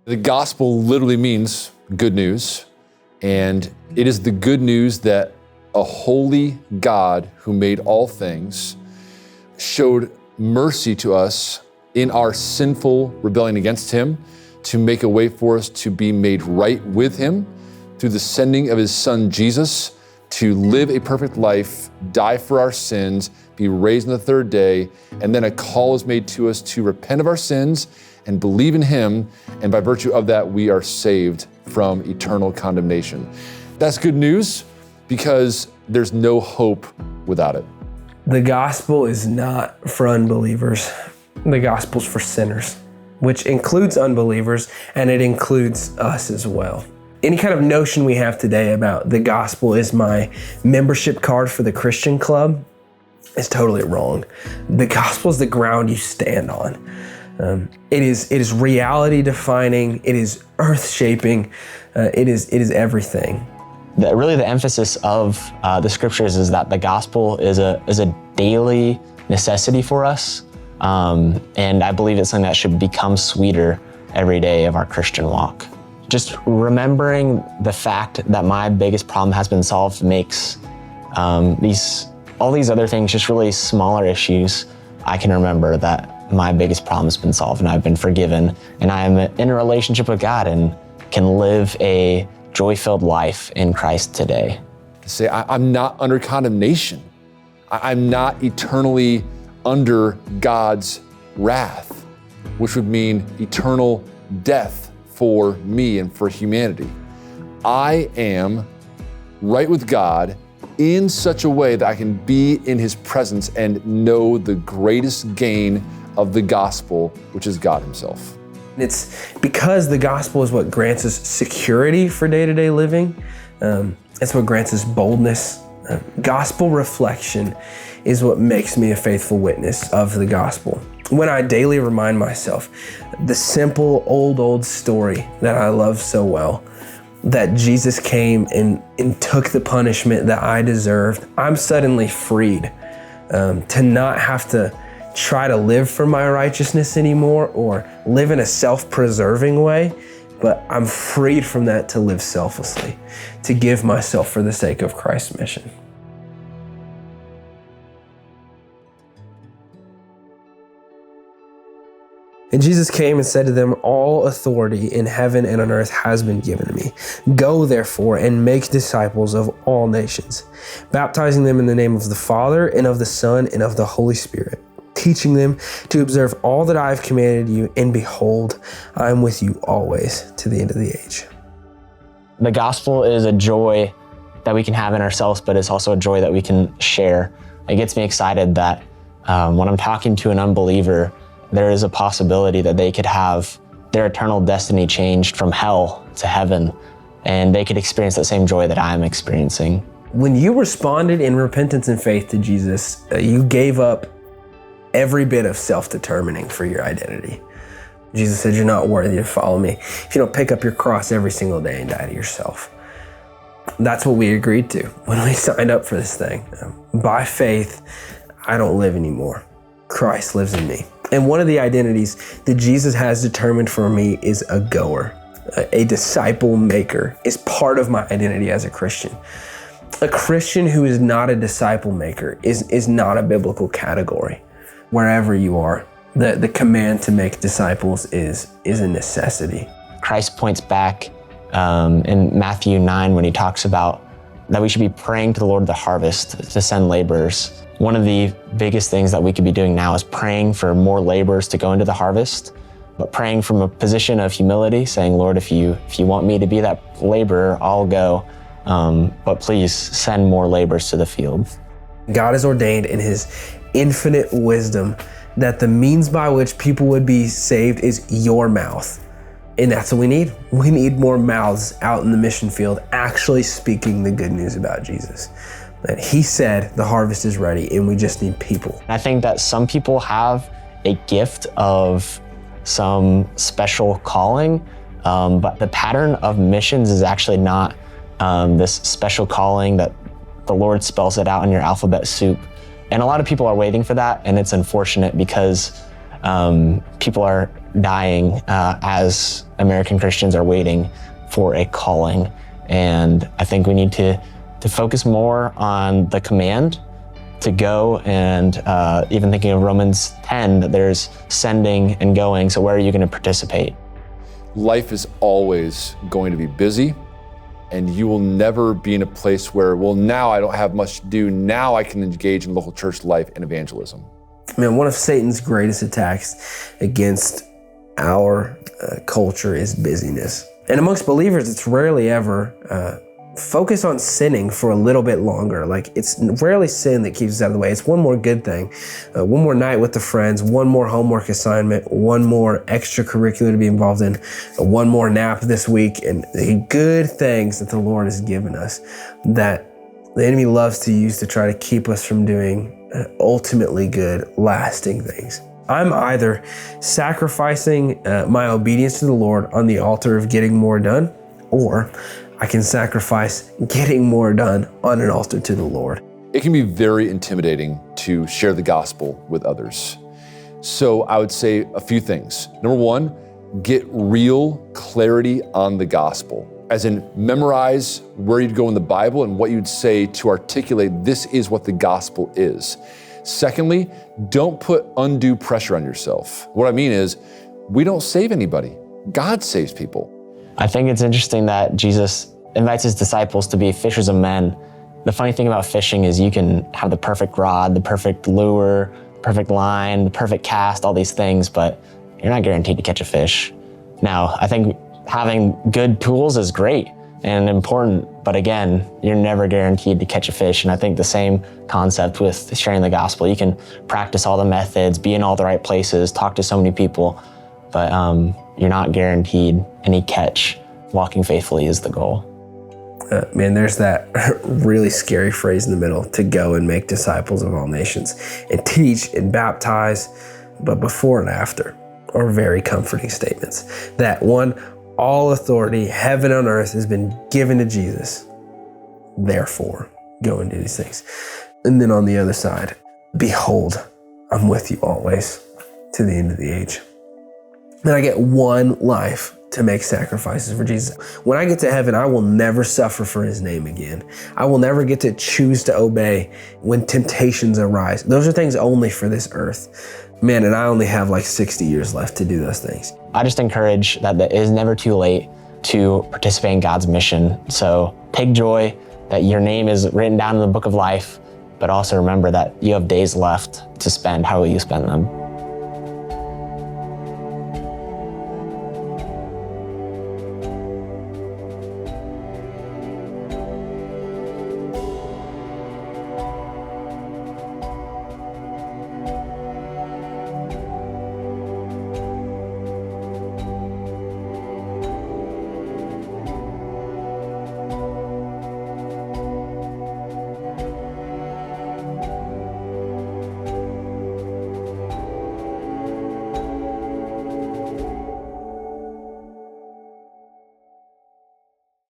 The gospel literally means good news, and it is the good news that a holy God who made all things showed mercy to us in our sinful rebellion against him to make a way for us to be made right with him through the sending of his son Jesus to live a perfect life, die for our sins, be raised on the third day, and then a call is made to us to repent of our sins and believe in him, and by virtue of that, we are saved from eternal condemnation. That's good news because there's no hope without it. The gospel is not for unbelievers. The gospel's for sinners, which includes unbelievers, and it includes us as well. Any kind of notion we have today about the gospel is my membership card for the Christian club is totally wrong. The gospel is the ground you stand on. It is reality defining. It is earth shaping. It is everything. Really, the emphasis of the scriptures is that the gospel is a daily necessity for us, and I believe it's something that should become sweeter every day of our Christian walk. Just remembering the fact that my biggest problem has been solved makes all these other things just really smaller issues. I can remember that my biggest problem has been solved and I've been forgiven, and I am in a relationship with God and can live a joy-filled life in Christ today. To say, I'm not under condemnation. I'm not eternally under God's wrath, which would mean eternal death for me and for humanity. I am right with God in such a way that I can be in his presence and know the greatest gain of the gospel, which is God himself. It's because the gospel is what grants us security for day-to-day living. It's what grants us boldness. Gospel reflection is what makes me a faithful witness of the gospel. When I daily remind myself the simple old story that I love so well, that Jesus came and took the punishment that I deserved, I'm suddenly freed to not have to try to live for my righteousness anymore or live in a self-preserving way, but I'm freed from that to live selflessly, to give myself for the sake of Christ's mission. And Jesus came and said to them, "All authority in heaven and on earth has been given to me. Go therefore and make disciples of all nations, baptizing them in the name of the Father and of the Son and of the Holy Spirit, teaching them to observe all that I have commanded you, and behold, I am with you always to the end of the age." The gospel is a joy that we can have in ourselves, but it's also a joy that we can share. It gets me excited that when I'm talking to an unbeliever, there is a possibility that they could have their eternal destiny changed from hell to heaven, and they could experience that same joy that I'm experiencing. When you responded in repentance and faith to Jesus, you gave up every bit of self-determining for your identity. Jesus said, "You're not worthy to follow me if you don't pick up your cross every single day and die to yourself." That's what we agreed to when we signed up for this thing. By faith, I don't live anymore. Christ lives in me. And one of the identities that Jesus has determined for me is a goer. A disciple maker is part of my identity as a Christian. A Christian who is not a disciple maker is not a biblical category. Wherever you are, the command to make disciples is a necessity. Christ points back in Matthew 9 when he talks about that we should be praying to the Lord of the harvest to send laborers. One of the biggest things that we could be doing now is praying for more laborers to go into the harvest, but praying from a position of humility, saying, "Lord, if you want me to be that laborer, I'll go, but please send more laborers to the field." God has ordained in his infinite wisdom that the means by which people would be saved is your mouth. And that's what we need. We need more mouths out in the mission field actually speaking the good news about Jesus. And he said the harvest is ready and we just need people. I think that some people have a gift of some special calling, but the pattern of missions is actually not this special calling that the Lord spells it out in your alphabet soup. And a lot of people are waiting for that, and it's unfortunate because people are dying as American Christians are waiting for a calling. And I think we need to focus more on the command to go, and even thinking of Romans 10, that there's sending and going. So where are you going to participate? Life is always going to be busy, and you will never be in a place where, well, now I don't have much to do. Now I can engage in local church life and evangelism. Man, one of Satan's greatest attacks against our culture is busyness. And amongst believers, it's rarely ever focus on sinning for a little bit longer. Like, it's rarely sin that keeps us out of the way. It's one more good thing, one more night with the friends, one more homework assignment, one more extracurricular to be involved in, one more nap this week, and the good things that the Lord has given us that the enemy loves to use to try to keep us from doing ultimately good, lasting things. I'm either sacrificing my obedience to the Lord on the altar of getting more done, or I can sacrifice getting more done on an altar to the Lord. It can be very intimidating to share the gospel with others. So I would say a few things. Number one, get real clarity on the gospel. As in, memorize where you'd go in the Bible and what you'd say to articulate this is what the gospel is. Secondly, don't put undue pressure on yourself. What I mean is, we don't save anybody. God saves people. I think it's interesting that Jesus invites his disciples to be fishers of men. The funny thing about fishing is you can have the perfect rod, the perfect lure, perfect line, the perfect cast, all these things, but you're not guaranteed to catch a fish. Now, I think having good tools is great and important, but again, you're never guaranteed to catch a fish. And I think the same concept with sharing the gospel. You can practice all the methods, be in all the right places, talk to so many people, but you're not guaranteed any catch. Walking faithfully is the goal. Man, there's that really scary phrase in the middle, to go and make disciples of all nations and teach and baptize, but before and after are very comforting statements. That one, all authority, heaven and earth, has been given to Jesus. Therefore, go and do these things. And then on the other side, behold, I'm with you always to the end of the age. And I get one life to make sacrifices for Jesus. When I get to heaven, I will never suffer for his name again. I will never get to choose to obey when temptations arise. Those are things only for this earth. Man, and I only have like 60 years left to do those things. I just encourage that it is never too late to participate in God's mission. So take joy that your name is written down in the book of life, but also remember that you have days left to spend. How will you spend them?